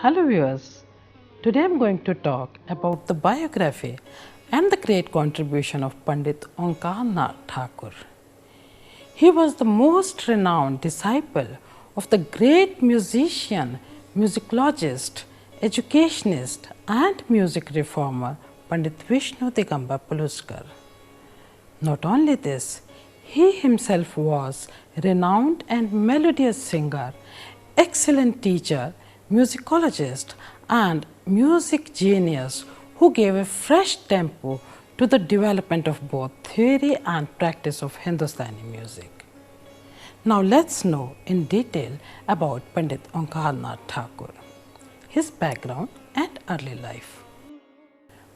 Hello viewers, today I am going to talk about the biography and the great contribution of Pandit Omkar Nath Thakur. He was the most renowned disciple of the great musician, musicologist, educationist and music reformer Pandit Vishnu Digamba Puluskar. Not only this, he himself was renowned and melodious singer, excellent teacher, musicologist and music genius who gave a fresh tempo to the development of both theory and practice of Hindustani music. Now let's know in detail about Pandit Omkar Nath Thakur, his background and early life.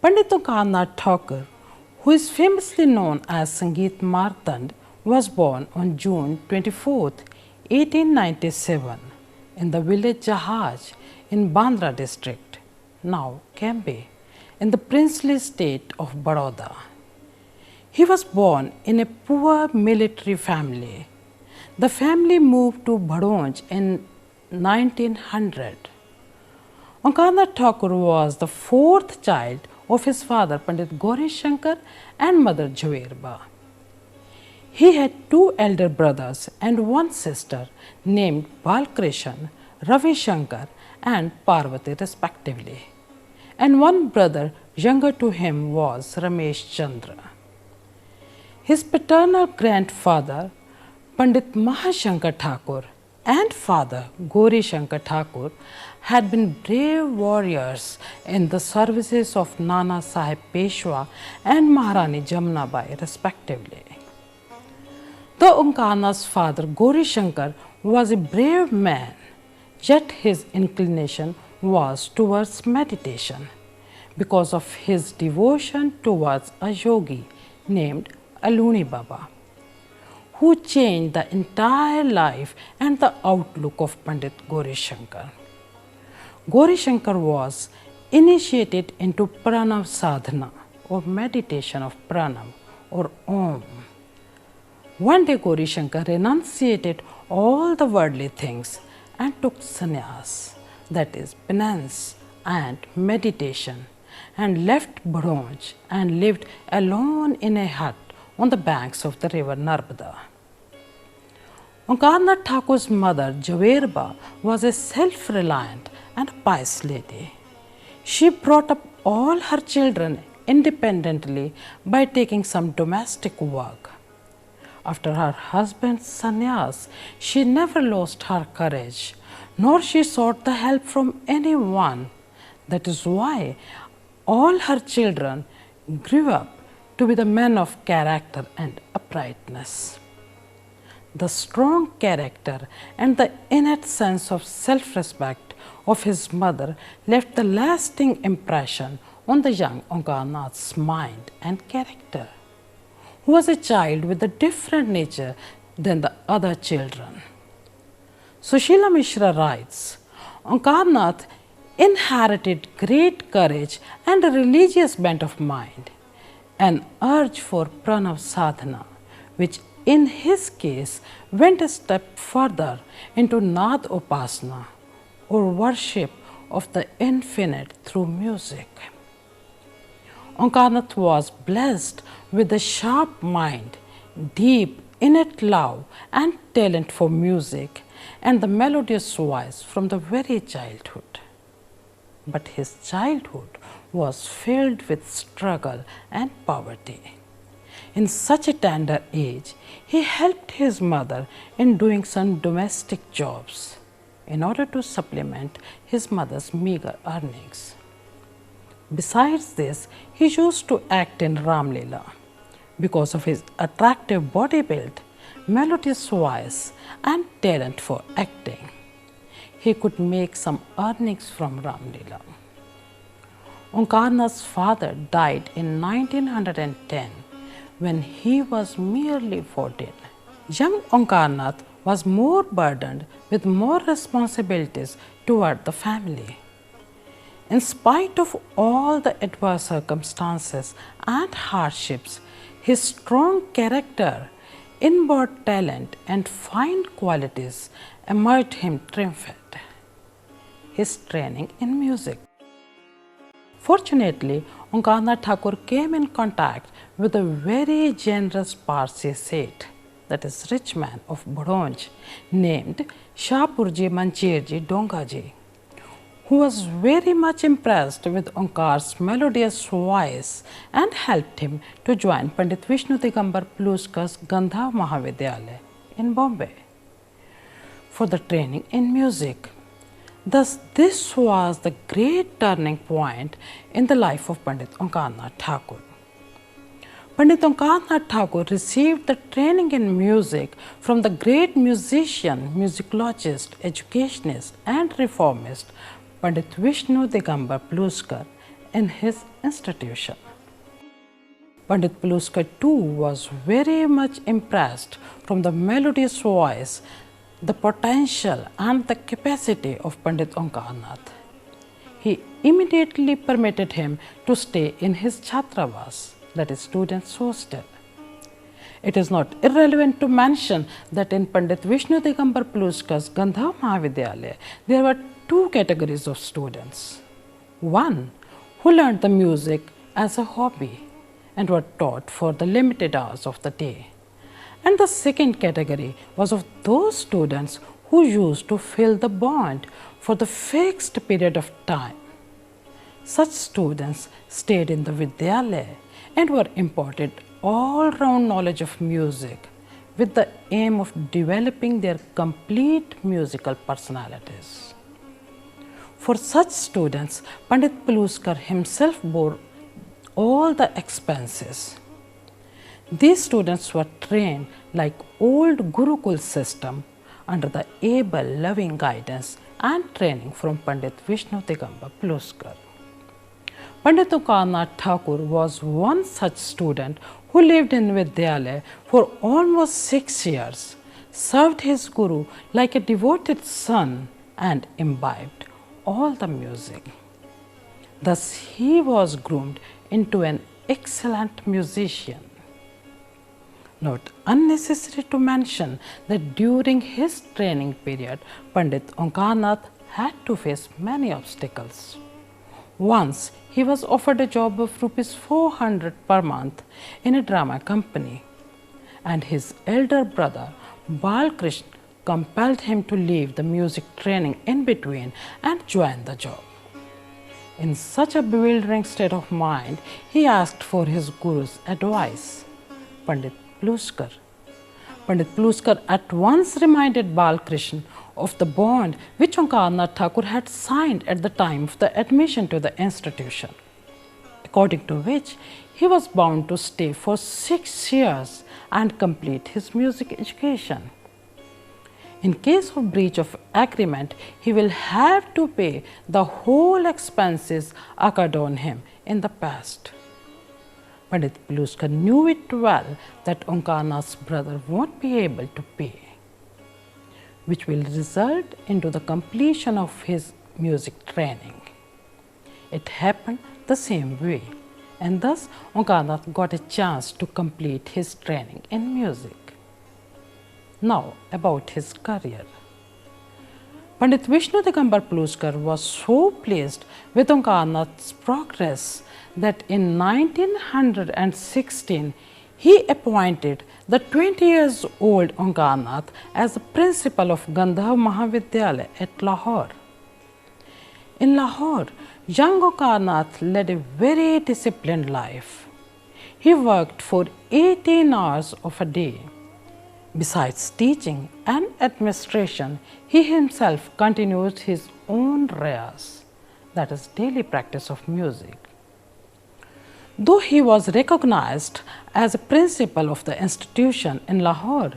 Pandit Omkar Nath Thakur, who is famously known as Sangeet Martand, was born on June 24, 1897 in the village Jahaj in Bandra district, now Cambay, in the princely state of Baroda. He was born in a poor military family. The family moved to Bhadonj in 1900. Omkar Nath Thakur was the fourth child of his father Pandit Gauri Shankar and mother Jhaverba. He had two elder brothers and one sister named Balkrishan, Ravi Shankar and Parvati respectively, and one brother younger to him was Ramesh Chandra. His paternal grandfather Pandit Mahashankar Thakur and father Gauri Shankar Thakur had been brave warriors in the services of Nana Sahib Peshwa and Maharani Jamnabai respectively. Though Omkar Nath's father Gauri Shankar was a brave man, yet his inclination was towards meditation because of his devotion towards a yogi named Aluni Baba, who changed the entire life and the outlook of Pandit Gauri Shankar. Gauri Shankar was initiated into Pranav Sadhana or meditation of Pranam or Om. One day Gauri Shankar renunciated all the worldly things and took sannyas, that is penance and meditation, and left Bhadonj and lived alone in a hut on the banks of the river Narmada. Omkar Nath Thakur's mother Jhaverba was a self-reliant and pious lady. She brought up all her children independently by taking some domestic work. After her husband's sannyas, she never lost her courage, nor she sought the help from anyone. That is why all her children grew up to be the men of character and uprightness. The strong character and the innate sense of self-respect of his mother left a lasting impression on the young Omkar Nath's mind and character, who was a child with a different nature than the other children. Sushila Mishra writes, Omkar Nath inherited great courage and a religious bent of mind, an urge for Pranav Sadhana, which in his case went a step further into Nath Upasana or worship of the infinite through music. Omkar Nath was blessed with a sharp mind, deep innate love and talent for music and the melodious voice from the very childhood. But his childhood was filled with struggle and poverty. In such a tender age, he helped his mother in doing some domestic jobs in order to supplement his mother's meager earnings. Besides this, he used to act in Ramlila. Because of his attractive body build, melodious voice and talent for acting, he could make some earnings from Ramlila. Omkar Nath's father died in 1910 when he was merely 14. Young Omkar Nath was more burdened with more responsibilities toward the family. In spite of all the adverse circumstances and hardships, his strong character, inborn talent and fine qualities emerged him triumphant. his training in music. Fortunately, Omkar Nath Thakur came in contact with a very generous Parsi Seth, that is rich man of Bhadonj, named Shahpurji Manchirji Dongaji, who was very much impressed with Omkar's melodious voice and helped him to join Pandit Vishnu Digambar Pluskar's Gandharv Mahavidyalaya in Bombay for the training in music. Thus, this was the great turning point in the life of Pandit Omkar Nath Thakur. Pandit Omkar Nath Thakur received the training in music from the great musician, musicologist, educationist and reformist Pandit Vishnu Digambar Pluskar in his institution. Pandit Pluskar too was very much impressed from the melodious voice, the potential and the capacity of Pandit Omkar Nath. He immediately permitted him to stay in his Chhatravas, that is students' hostel. It is not irrelevant to mention that in Pandit Vishnu Digambar Pluskar's Gandharv Mahavidyalaya, there were two categories of students. One who learned the music as a hobby and were taught for the limited hours of the day. And the second category was of those students who used to fill the bond for the fixed period of time. Such students stayed in the Vidyalaya and were imparted all-round knowledge of music with the aim of developing their complete musical personalities. For such students, Pandit Pluskar himself bore all the expenses. These students were trained like old Gurukul system under the able, loving guidance and training from Pandit Vishnu Digambar Pluskar. Pandit Omkar Nath Thakur was one such student who lived in Vidyalaya for almost 6 years, served his Guru like a devoted son and imbibed all the music. Thus he was groomed into an excellent musician. Not unnecessary to mention that during his training period, Pandit Omkar Nath had to face many obstacles. Once he was offered a job of ₹400 per month in a drama company, and his elder brother Balkrishna compelled him to leave the music training in between and join the job. In such a bewildering state of mind, he asked for his guru's advice, Pandit Pluskar. Pandit Pluskar at once reminded Balkrishna of the bond which Omkar Nath Thakur had signed at the time of the admission to the institution, according to which he was bound to stay for 6 years and complete his music education. In case of breach of agreement, he will have to pay the whole expenses occurred on him in the past. Pandit Pluskar knew it well that Omkar Nath's brother won't be able to pay, which will result into the completion of his music training. It happened the same way, and thus Omkar Nath got a chance to complete his training in music. Now about his career. Pandit Vishnu Digambar Pluskar was so pleased with Omkar Nath's progress that in 1916 he appointed the 20 years old Omkar Nath as the principal of Gandharv Mahavidyalaya at Lahore. In Lahore, young Omkar Nath led a very disciplined life. He worked for 18 hours of a day. Besides teaching and administration, he himself continued his own riyas, that is daily practice of music. Though he was recognized as a principal of the institution in Lahore,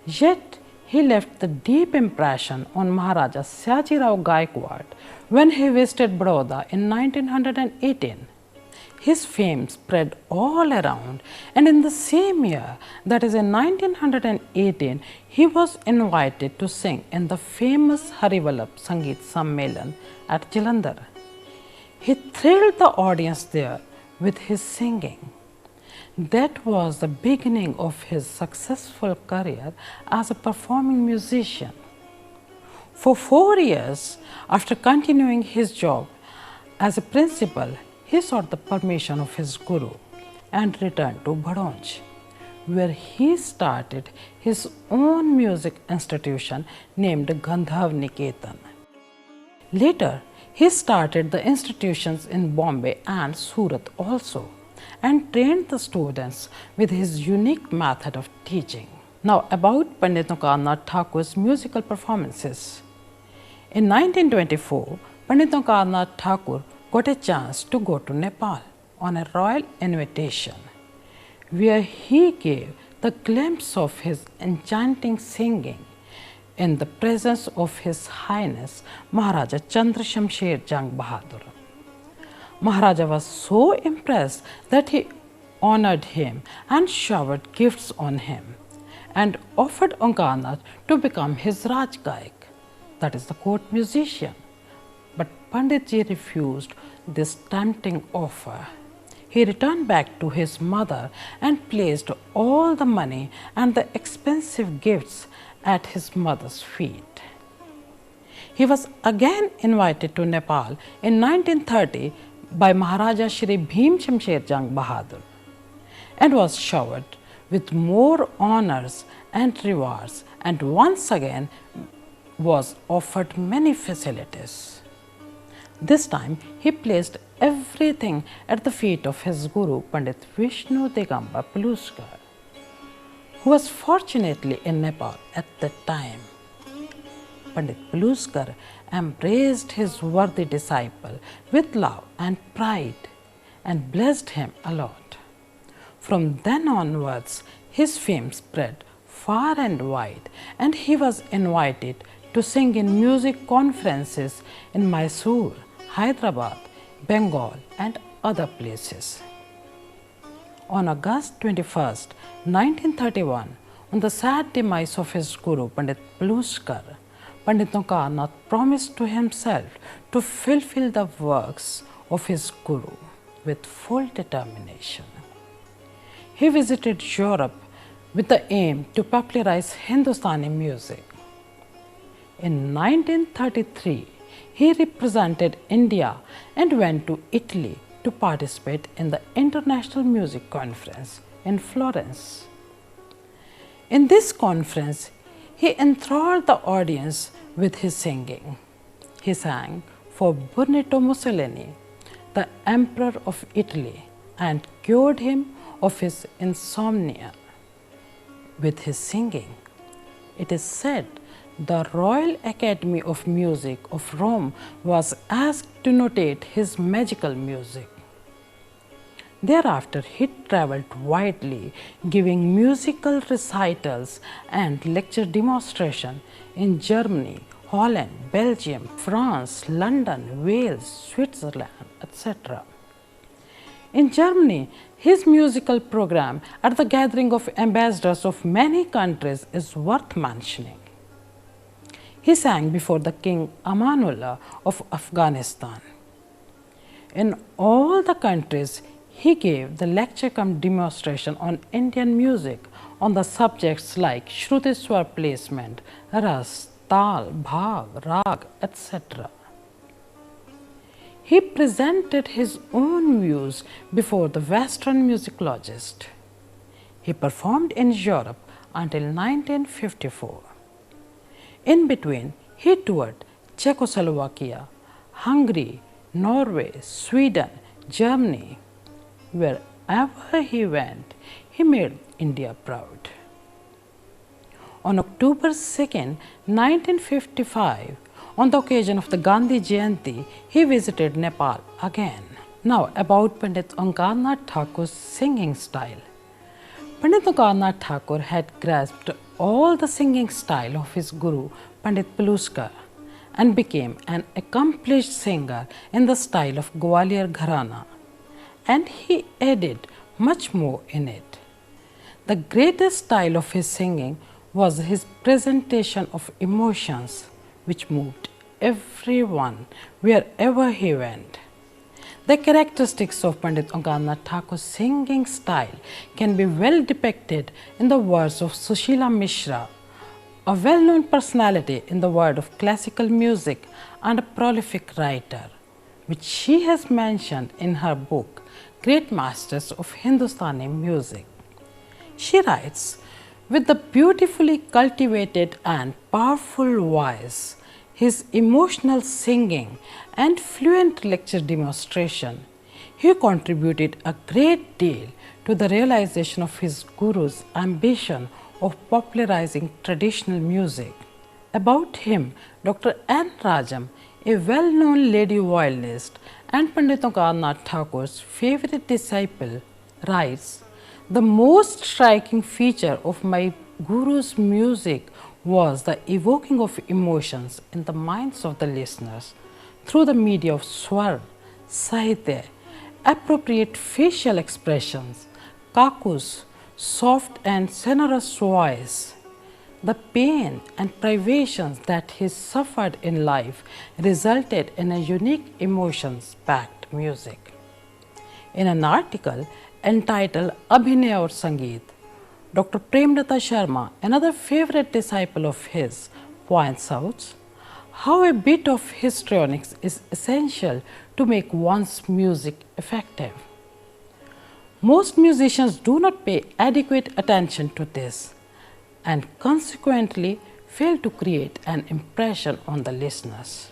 yet he left the deep impression on Maharaja Syajirao Gaikwad when he visited Baroda in 1918. His fame spread all around, and in the same year, that is in 1918, he was invited to sing in the famous Harivallabh Sangeet Sammelan at Jalandhar. He thrilled the audience there with his singing. That was the beginning of his successful career as a performing musician. For 4 years, after continuing his job as a principal, he sought the permission of his guru and returned to Bhadonj, where he started his own music institution named Gandharv Niketan. Later, he started the institutions in Bombay and Surat also, and trained the students with his unique method of teaching. Now about Pandit Omkar Nath Thakur's musical performances. In 1924, Pandit Omkar Nath Thakur got a chance to go to Nepal on a royal invitation, where he gave the glimpse of his enchanting singing in the presence of His Highness Maharaja Chandra Shamsher Jang Bahadur. Maharaja was so impressed that he honored him and showered gifts on him and offered Omkar Nath to become his Raj Gayak, that is the court musician. But Pandit ji refused this tempting offer. He returned back to his mother and placed all the money and the expensive gifts at his mother's feet. He was again invited to Nepal in 1930 by Maharaja Shri Bhim Shamsher Jang Bahadur and was showered with more honors and rewards, and once again was offered many facilities. This time he placed everything at the feet of his guru Pandit Vishnu Digamba Paluskar, who was fortunately in Nepal at that time. Pandit Paluskar embraced his worthy disciple with love and pride and blessed him a lot. From then onwards, his fame spread far and wide, and he was invited to sing in music conferences in Mysore, Hyderabad, Bengal, and other places. On August 21st, 1931, on the sad demise of his guru Pandit Paluskar, Pandit Omkar Nath promised to himself to fulfill the works of his guru with full determination. He visited Europe with the aim to popularize Hindustani music. In 1933, he represented India and went to Italy to participate in the International Music Conference in Florence. In this conference, he enthralled the audience with his singing. He sang for Benito Mussolini, the Emperor of Italy, and cured him of his insomnia with his singing. It is said the Royal Academy of Music of Rome was asked to notate his magical music. Thereafter, he travelled widely, giving musical recitals and lecture demonstration in Germany, Holland, Belgium, France, London, Wales, Switzerland, etc. In Germany, his musical program at the gathering of ambassadors of many countries is worth mentioning. He sang before the King Amanullah of Afghanistan. In all the countries, he gave the lecture cum demonstration on Indian music on the subjects like Shruti Swar placement, Ras, Tal, Bhag, Rag, etc. He presented his own views before the Western musicologists. He performed in Europe until 1954. In between, he toured Czechoslovakia, Hungary, Norway, Sweden, Germany. Wherever he went, he made India proud. On October 2nd, 1955, on the occasion of the Gandhi Jayanti, he visited Nepal again. Now about Pandit Omkar Nath Thakur's singing style. Pandit Omkar Nath Thakur had grasped all the singing style of his guru Pandit Paluskar and became an accomplished singer in the style of Gwalior Gharana, and he added much more in it. The greatest style of his singing was his presentation of emotions, which moved everyone wherever he went. The characteristics of Pandit Omkar Nath Thakur's singing style can be well depicted in the words of Sushila Mishra a well-known personality in the world of classical music and a prolific writer, which she has mentioned in her book, Great Masters of Hindustani Music. She writes, with the beautifully cultivated and powerful voice, his emotional singing and fluent lecture demonstration, he contributed a great deal to the realization of his guru's ambition of popularizing traditional music. About him, Dr. N. Rajam, a well-known lady violinist and Pandit Omkar Nath Thakur's favorite disciple, writes, the most striking feature of my guru's music was the evoking of emotions in the minds of the listeners through the media of swar, sahitya, appropriate facial expressions, kakus, soft and sonorous voice. The pain and privations that he suffered in life resulted in a unique emotions-packed music. In an article entitled Abhinay aur Sangeet, Dr. Premlata Sharma, another favorite disciple of his, points out how a bit of histrionics is essential to make one's music effective. Most musicians do not pay adequate attention to this and consequently fail to create an impression on the listeners.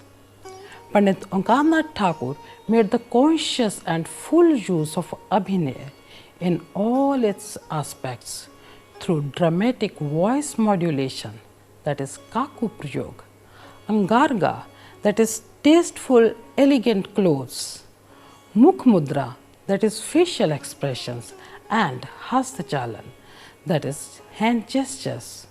Pandit Omkar Nath Thakur made the conscious and full use of Abhinay in all its aspects through dramatic voice modulation, that is Kaku Prayog, Angarga, that is tasteful, elegant clothes, Mukh Mudra, that is facial expressions, and Hastachalan, that is hand gestures.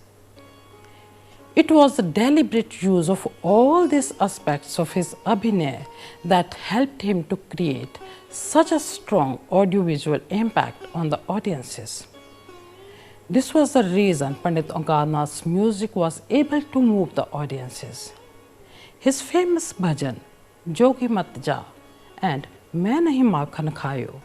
It was the deliberate use of all these aspects of his Abhinay that helped him to create such a strong audiovisual impact on the audiences. This was the reason Pandit Omkar Nath's music was able to move the audiences. His famous bhajan, Jogi Mat Ja and Main Nahi Makhan Khayo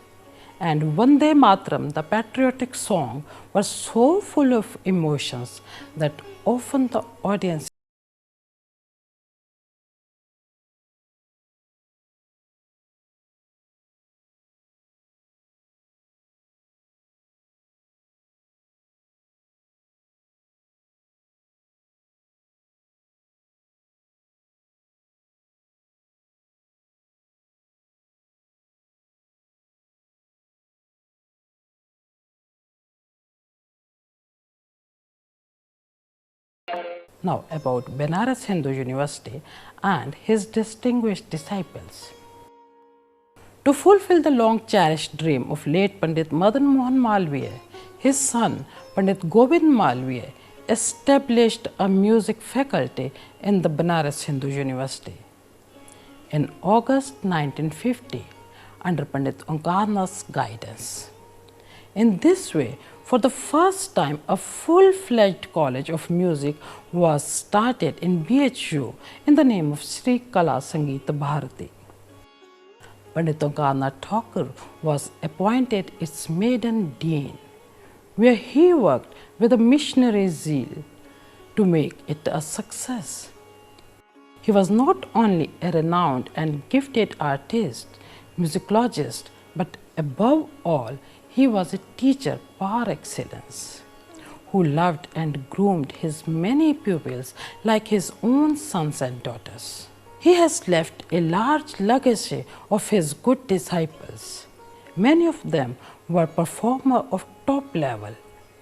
and Vande Mataram, the patriotic song, were so full of emotions that often the audience Now about Benaras Hindu University and his distinguished disciples. To fulfill the long cherished dream of late Pandit Madan Mohan Malviya, his son Pandit Govind Malviya established a music faculty in the Benaras Hindu University. In August 1950, under Pandit Omkar Nath's guidance. In this way, for the first time, a full-fledged college of music was started in BHU in the name of Sri Kala Sangeeta Bharati. Pandit Omkar Nath Thakur was appointed its maiden dean, where he worked with a missionary zeal to make it a success. He was not only a renowned and gifted artist, musicologist, but above all, he was a teacher par excellence, who loved and groomed his many pupils like his own sons and daughters. He has left a large legacy of his good disciples. Many of them were performers of top level,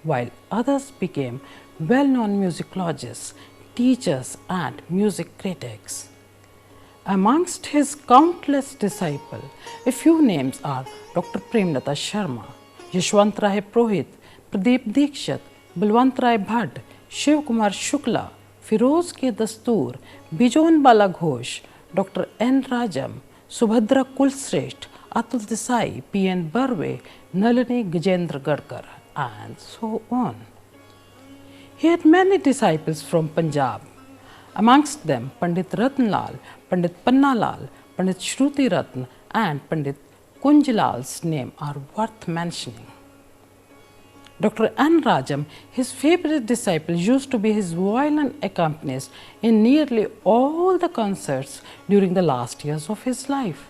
while others became well-known musicologists, teachers, and music critics. Amongst his countless disciples, a few names are Dr. Premlata Sharma, Yashwant Rai Purohit, Pradeep Dikshit, Balwant Rai Bhatt, Shiv Kumar Shukla, Firoz K. Dastoor, Bijon Bala Ghosh, Dr. N. Rajam, Subhadra Kulsresht, Atul Desai, P. N. Barve, Nalini Gajendra Gadkar, and so on. He had many disciples from Punjab, amongst them Pandit Ratnlal, Pandit Pannalal, Pandit Shruti Ratn, and Pandit Kunjlal's name are worth mentioning. Dr. N. Rajam, his favorite disciple, used to be his violin accompanist in nearly all the concerts during the last years of his life.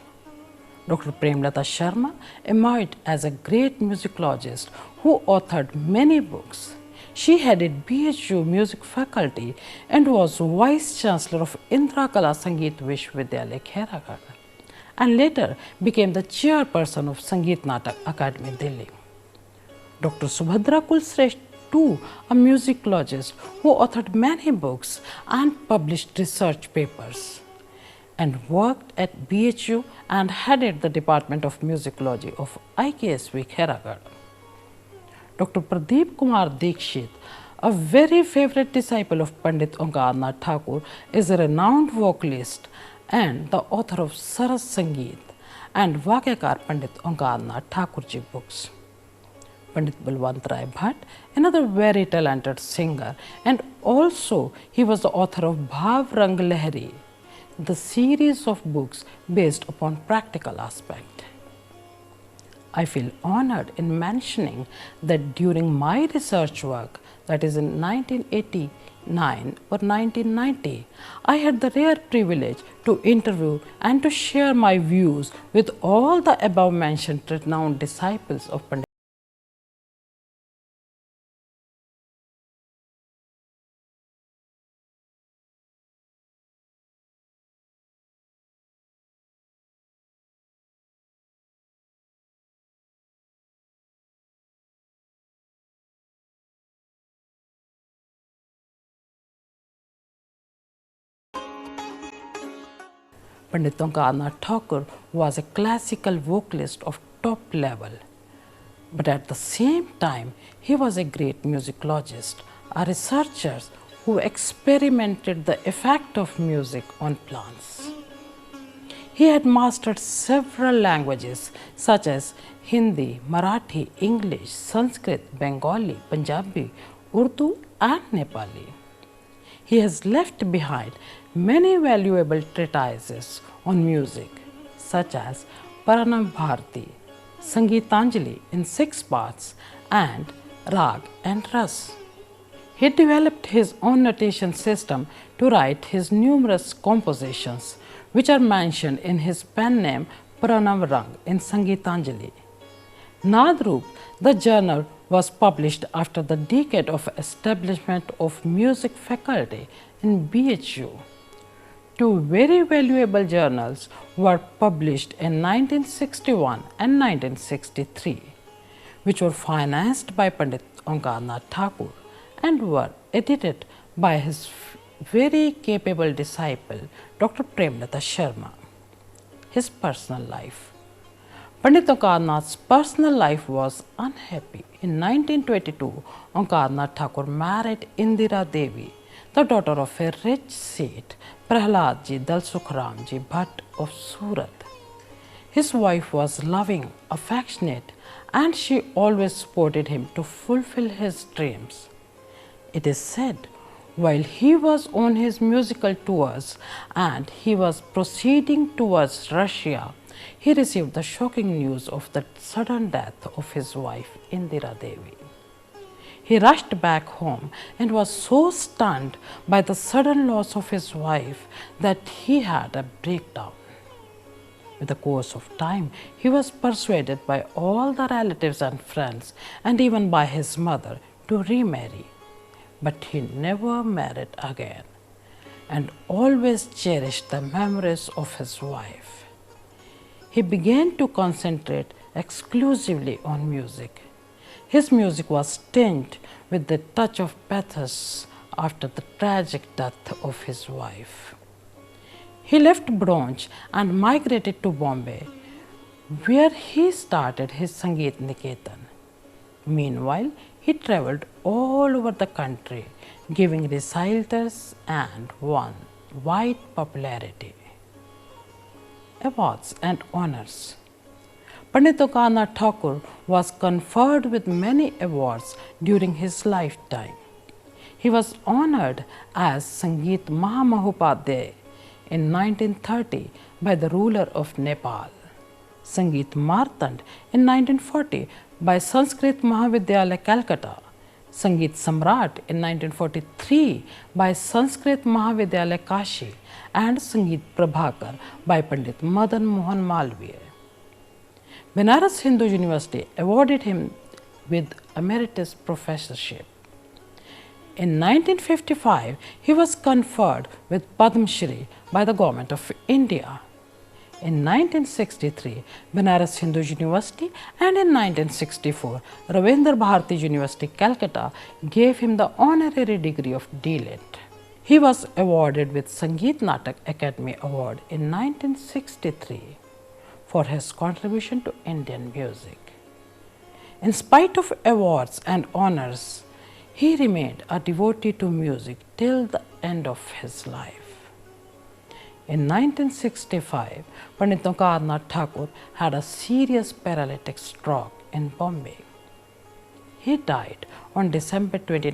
Dr. Premlata Sharma emerged as a great musicologist who authored many books. She headed BHU music faculty and was Vice Chancellor of Indira Kala Sangeet Vishwavidyalaya, Khairaghat, and later became the chairperson of Sangeet Natak Academy, Delhi. Dr. Subhadra Kulsresht, too, a musicologist who authored many books and published research papers, and worked at BHU and headed the Department of Musicology of IKSV, Khairaghat. Dr. Pradeep Kumar Dikshit, a very favorite disciple of Pandit Omkar Nath Thakur, is a renowned vocalist and the author of Saras Sangeet and Vakyakar Pandit Omkar Nath Thakurji books. Pandit Balwant Rai Bhatt, another very talented singer, and also he was the author of Bhav Rang Lahari, the series of books based upon practical aspect. I feel honored in mentioning that during my research work, that is in 1989 or 1990, I had the rare privilege to interview and to share my views with all the above mentioned renowned disciples of Pandit. Pandit Omkar Nath Thakur was a classical vocalist of top level, but at the same time he was a great musicologist, a researcher who experimented the effect of music on plants. He had mastered several languages such as Hindi, Marathi, English, Sanskrit, Bengali, Punjabi, Urdu and Nepali. He has left behind many valuable treatises on music such as Paranam Bharati, Sangeetanjali in 6 parts, and Rag and Ras. He developed his own notation system to write his numerous compositions, which are mentioned in his pen name Pranam Rang in Sangeetanjali. Nadrup, the journal, was published after the decade of establishment of music faculty in BHU. 2 very valuable journals were published in 1961 and 1963, which were financed by Pandit Omkar Nath Thakur and were edited by his very capable disciple Dr. Premlata Sharma. His personal life. Pandit Omkar Nath's personal life was unhappy. In 1922, Omkar Nath Thakur married Indira Devi, the daughter of a rich Seth, Prahladji Dalsukhramji Bhatt of Surat. His wife was loving, affectionate, and she always supported him to fulfill his dreams. It is said, while he was on his musical tours and he was proceeding towards Russia, he received the shocking news of the sudden death of his wife Indira Devi. He rushed back home and was so stunned by the sudden loss of his wife that he had a breakdown. With the course of time, he was persuaded by all the relatives and friends and even by his mother to remarry. But he never married again and always cherished the memories of his wife. He began to concentrate exclusively on music. His music was tinged with the touch of pathos after the tragic death of his wife. He left Bronch and migrated to Bombay, where he started his Sangeet Niketan. Meanwhile, he travelled all over the country, giving recitals and won wide popularity. Awards and honors. Pandit Omkar Nath Thakur was conferred with many awards during his lifetime. He was honored as Sangeet Mahamahopadhyay in 1930 by the ruler of Nepal. Sangeet Martand in 1940 by Sanskrit Mahavidyalaya, Calcutta, Sangeet Samrat in 1943 by Sanskrit Mahavidyalaya, Kashi, and Sangeet Prabhakar by Pandit Madan Mohan Malviya. Benaras Hindu University awarded him with emeritus professorship. In 1955, he was conferred with Padma Shri by the Government of India. In 1963, Benaras Hindu University and in 1964, Ravindra Bharati University, Calcutta gave him the honorary degree of D.Litt. He was awarded with Sangeet Natak Academy Award in 1963 for his contribution to Indian music. In spite of awards and honors, he remained a devotee to music till the end of his life. In 1965, Pandit Omkar Nath Thakur had a serious paralytic stroke in Bombay. He died on December 29,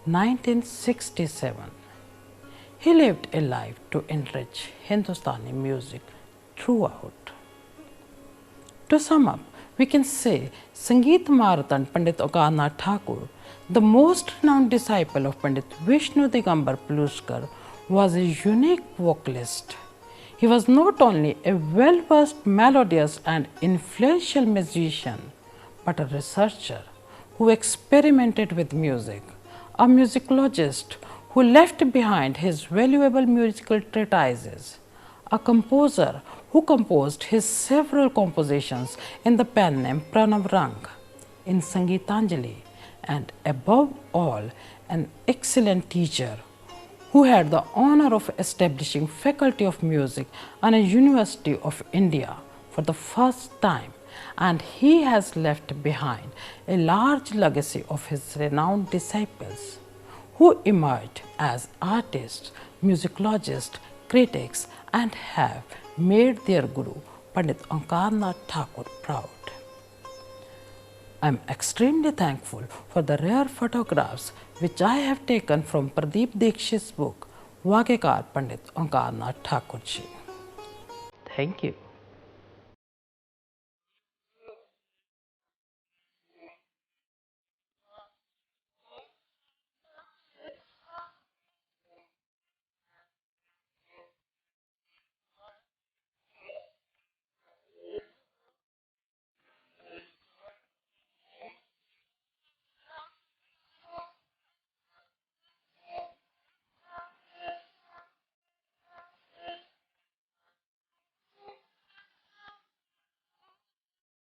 1967. He lived a life to enrich Hindustani music throughout. To sum up, we can say Sangeet Martand Pandit Omkar Nath Thakur, the most renowned disciple of Pandit Vishnu Digambar Puluskar, was a unique vocalist. He was not only a well-versed, melodious and influential musician, but a researcher who experimented with music, a musicologist who left behind his valuable musical treatises, a composer who composed his several compositions in the pen name Pranav Rang, in Sangeetanjali, and above all, an excellent teacher who had the honor of establishing Faculty of Music at a University of India for the first time, and he has left behind a large legacy of his renowned disciples who emerged as artists, musicologists, critics, and have made their Guru Pandit Omkar Nath Thakur proud. I am extremely thankful for the rare photographs which I have taken from Pradeep Dikshit's book, Vagyakar Pandit Omkar Nath Thakur Ji. Thank you.